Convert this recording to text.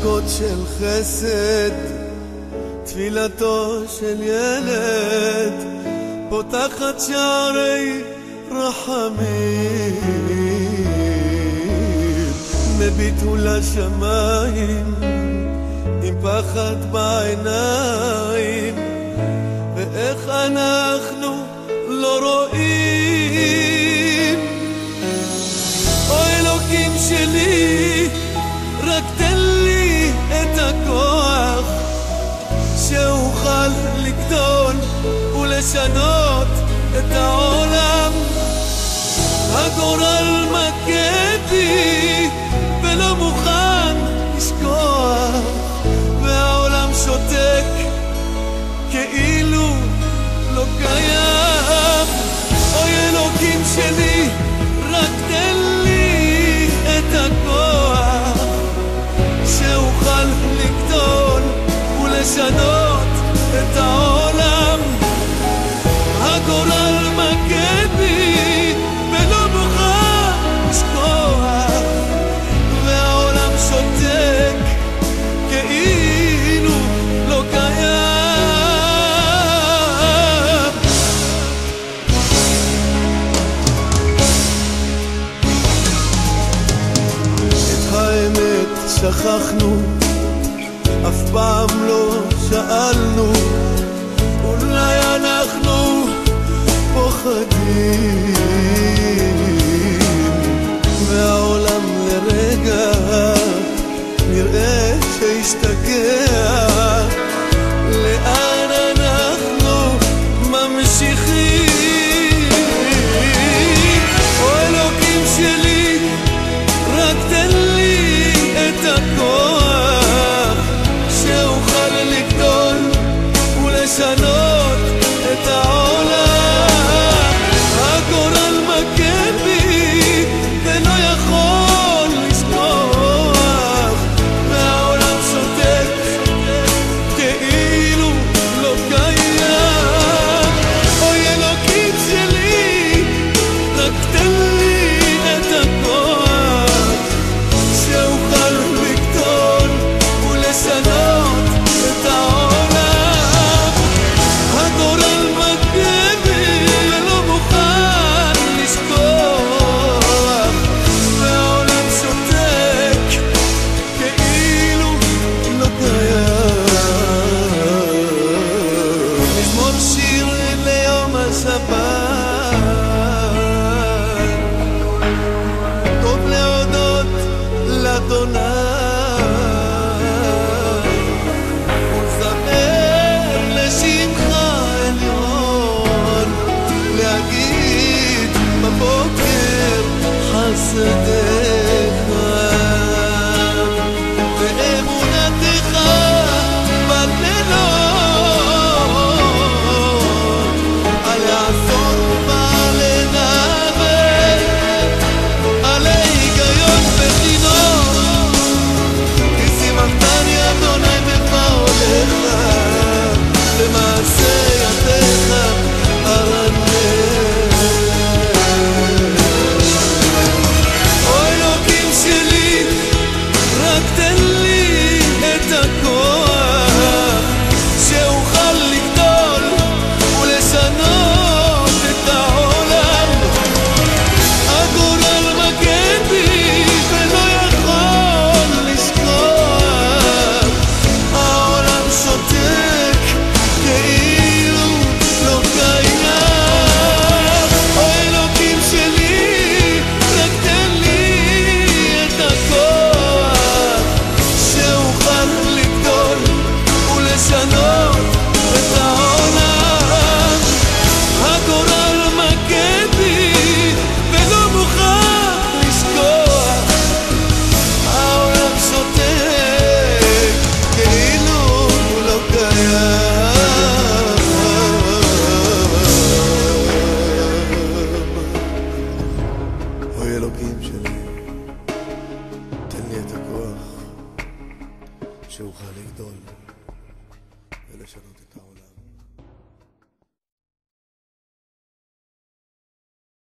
דקות של חסד, תפילתו של ילד פותחת שערי רחמים, מביטו לשמיים עם פחד בעיניים, ואיך אנחנו לא רואים. או אלוקים שלי, רק תן לי את הכוח שאוכל לגדול ולשנות את העולם. הגורל מכה בי ולא מוכן לשכוח, והעולם שותק כאילו לא קיים. אוי אלוקים שלי, רק תן לי את הכוח שאוכל לגדול ולשנות את העולם. הגורל מכה בי ולא מוכן לשכוח, והעולם שותק כאילו לא קיים. את האמת שכחנו, אף פעם לא שאלנו, אולי אנחנו פוחדים, והעולם לרגע נראה שהשתגע. לאן אנחנו ממשיכים? או אלוקים שלי, רק תן לי את הכוח שאוכל לגדול ולשנות את העולם. הגורל מכה בי ולא יכול לשכוח, והעולם שותק כאילו לא קיים. אוי אלוקים שלי, רק תן לי את הכוח שאוכל לגדול ולשנות את העולם. הגורל מכה בי ולא מוכן לשכוח, והעולם שותק כאילו לא קיים. נזמור שיר ליום השבת, טוב להודות לאדוני, ולזמר לשמך עליון, להגיד בבוקר חסדיך ואמונתך בלילות, על לעשות בעל נבל, על היגיון וחינוך, כי שימחתני אדוני בפועלך, למעשה ידיך ארנן. או אלוקים שלי, רק תן לי את הכוח שאוכל לגדול ולשנות את העולם. הגורל מכה בי ולא יכול לשכוח, העולם שותק כאילו לא קיים. או אלוקים שלי, רק תן לי את הכוח שאוכל לגדול ולשנות את העולם. הגורל מכה בי ולא מוכן לשכוח, העולם שותק כאילו לא קיים. אוי אלוקים שלי, תן לי את הכוח שאוכל לגדול ולשנות את העולם.